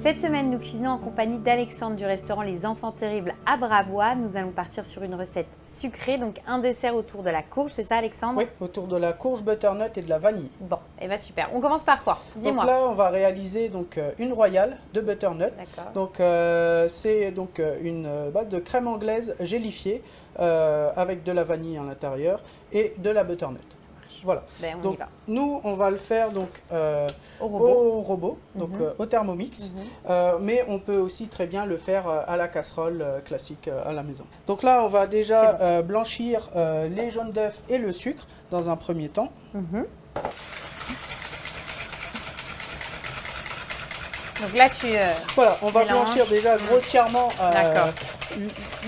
Cette semaine, nous cuisinons en compagnie d'Alexandre du restaurant Les Enfants Terribles à Brabois. Nous allons partir sur une recette sucrée, donc un dessert autour de la courge, c'est ça Alexandre? Oui, autour de la courge, butternut et de la vanille. Bon, et bien super. On commence par quoi? Dis-moi. Donc là, on va réaliser donc une royale de butternut. D'accord. Donc c'est donc une base de crème anglaise gélifiée avec de la vanille à l'intérieur et de la butternut. Voilà. Ben, on donc y va. nous, on va le faire donc Au robot. donc au Thermomix. Mais on peut aussi très bien le faire à la casserole classique à la maison. Donc là, on va déjà blanchir les jaunes d'œufs et le sucre dans un premier temps. Donc là, tu Voilà, on va mélanges. blanchir déjà grossièrement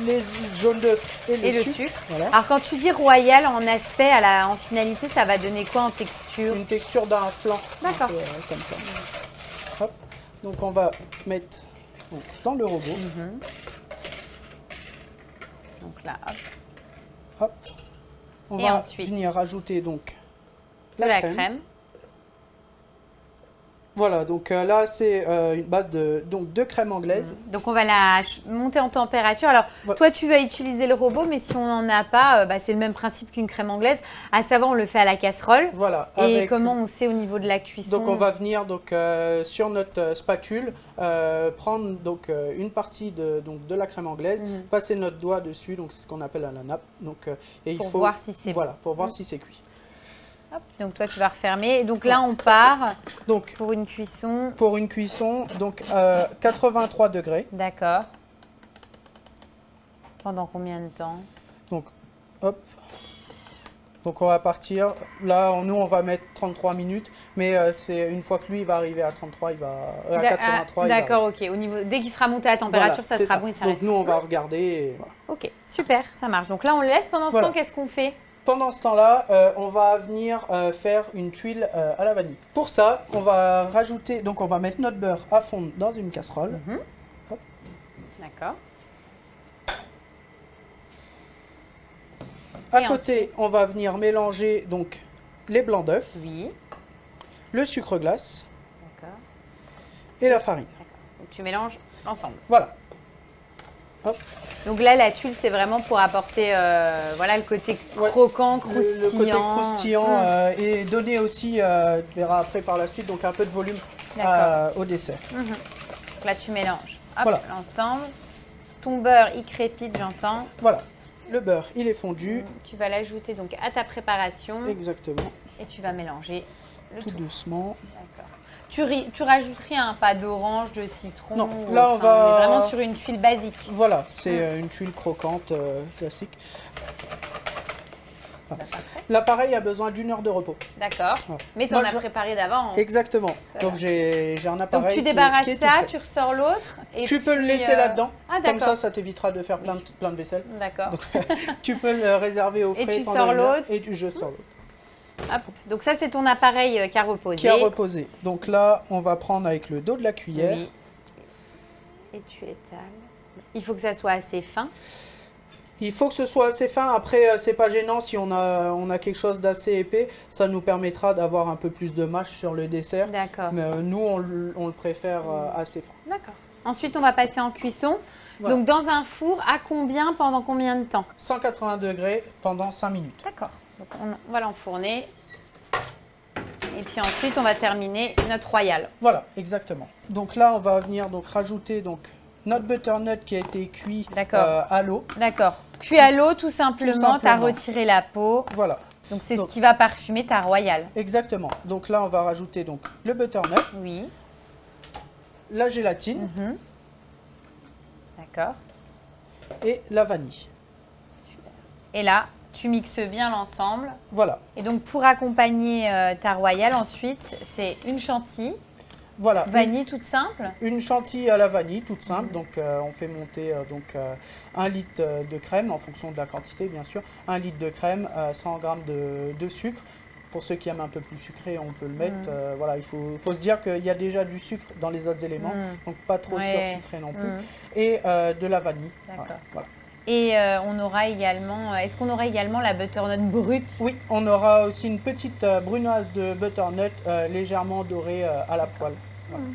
les jaunes d'œufs et le sucre. Voilà. Alors quand tu dis royal en aspect, en finalité, ça va donner quoi en texture? Une texture d'un flan. D'accord. Comme ça. Hop. Donc on va mettre dans le robot. Donc là, hop, Hop. On Et va ensuite venir rajouter donc de la crème. Voilà, donc là c'est une base de crème anglaise. Donc on va la monter en température. Alors Voilà. toi tu vas utiliser le robot, mais si on n'en a pas, c'est le même principe qu'une crème anglaise. À savoir on le fait à la casserole. Voilà. Et avec- comment on sait au niveau de la cuisson? Donc on va venir sur notre spatule prendre une partie de la crème anglaise, passer notre doigt dessus, donc c'est ce qu'on appelle à la nappe. Donc et Pour il faut voir si c'est voilà pour voir si c'est cuit. Hop. Donc toi tu vas refermer. Et donc là on part Donc pour une cuisson. pour une cuisson donc 83 degrés. D'accord. Pendant combien de temps? Donc hop. Donc on va partir. Là nous on va mettre 33 minutes, mais c'est une fois que lui il va arriver à 33, il va à 83. D'accord, ok. Au niveau, dès qu'il sera monté à la température, Voilà, ça c'est sera bon, il s'arrête. Donc nous on va regarder. Et voilà. Ok, super, ça marche. Donc là on le laisse. Pendant ce Voilà. temps, qu'est-ce qu'on fait? Pendant ce temps-là, on va venir faire une tuile à la vanille. Pour ça, on va rajouter, donc on va mettre notre beurre à fondre dans une casserole. Hop. D'accord. À Et côté, on va venir mélanger donc les blancs d'œufs, Oui. le sucre glace D'accord. et la farine. Donc tu mélanges l'ensemble. Voilà. Hop. Donc là, la tuile, c'est vraiment pour apporter voilà, le côté croquant, croustillant. Le côté croustillant et donner aussi, tu verras après par la suite, donc un peu de volume au dessert. Donc là, tu mélanges hop, Voilà. l'ensemble. Ton beurre, il crépite, j'entends. Voilà. Le beurre, il est fondu. Tu vas l'ajouter donc à ta préparation Exactement. et tu vas mélanger le Tout tout. doucement. D'accord. Tu rajoutes rien, pas d'orange, de citron. Non, ou là, on autre, hein. va- On est vraiment sur une tuile basique. Voilà, c'est une tuile croquante classique. Bah, parfait. L'appareil a besoin d'1 heure de repos. D'accord. Voilà. Mais tu en Moi, as je- préparé d'avance. Exactement. Ça Donc va. j'ai un appareil. Donc tu qui est débarrasses tout ça, prêt. tu ressors l'autre. Et Tu peux le puis, laisser là-dedans. Ah Comme d'accord. ça t'évitera de faire plein de vaisselle. D'accord. Tu peux le réserver au Et frais tu pendant sors 1 heure l'autre. et je sors l'autre. Hop. Donc ça c'est ton appareil qui a reposé. Qui a reposé. Donc là, on va prendre avec le dos de la cuillère. Oui. Et tu étales. Il faut que ça soit assez fin. Il faut que ce soit assez fin. Après, c'est pas gênant si on a quelque chose d'assez épais. Ça nous permettra d'avoir un peu plus de mâche sur le dessert. D'accord. Mais nous, on le préfère assez fin. D'accord. Ensuite on va passer en cuisson. Voilà. Donc dans un four, à combien, pendant combien de temps? 180 degrés pendant 5 minutes. D'accord. Donc on va l'enfourner. Et puis ensuite on va terminer notre royal. Voilà, exactement. Donc là, on va venir rajouter notre butternut qui a été cuit D'accord. à l'eau. D'accord. Cuit à l'eau tout simplement, tu as simplement. retiré la peau. Voilà, Donc c'est ce Donc- qui va parfumer ta royale. exactement. Donc là, on va rajouter le butternut, Oui. la gélatine D'accord. et la vanille. Et là, tu mixes bien l'ensemble. Voilà, Et donc pour accompagner ta royale, ensuite, c'est une chantilly, voilà. vanille toute simple. Une chantilly à la vanille, toute simple. Donc on fait monter 1 litre de crème en fonction de la quantité, bien sûr. 1 litre de crème, 100 g de sucre. Pour ceux qui aiment un peu plus sucré, on peut le mettre. Voilà, il faut se dire qu'il y a déjà du sucre dans les autres éléments, donc pas trop Ouais. sursucré non plus. Et de la vanille. D'accord. Voilà. Et on aura également, est-ce qu'on aura également la butternut brute? Oui, on aura aussi une petite brunoise de butternut légèrement dorée à la poêle. Voilà.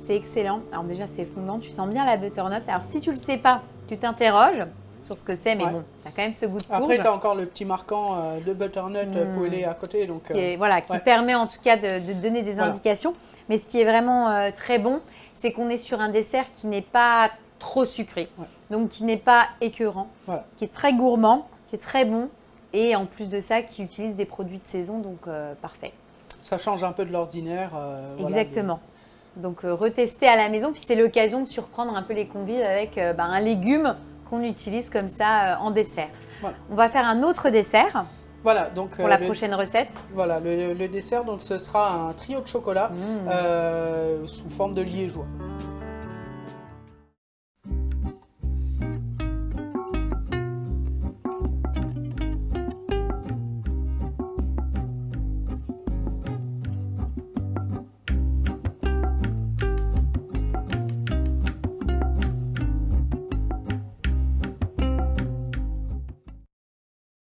c'est excellent. Alors déjà, c'est fondant, tu sens bien la butternut. Alors si tu le sais pas, tu t'interroges sur ce que c'est, mais Ouais. bon, tu as quand même ce goût de courge. Après, tu as encore le petit marquant de butternut poêlé à côté. Donc, qui permet en tout cas de donner des indications. Mais ce qui est vraiment très bon, c'est qu'on est sur un dessert qui n'est pas trop sucré, donc qui n'est pas écœurant, qui est très gourmand, qui est très bon, et en plus de ça, qui utilise des produits de saison, donc parfait. Ça change un peu de l'ordinaire. Exactement. Donc retester à la maison, puis c'est l'occasion de surprendre un peu les convives avec un légume qu'on utilise comme ça en dessert. Voilà. On va faire un autre dessert Donc, pour la prochaine recette. Voilà, le dessert, donc ce sera un trio de chocolat sous forme de liégeois.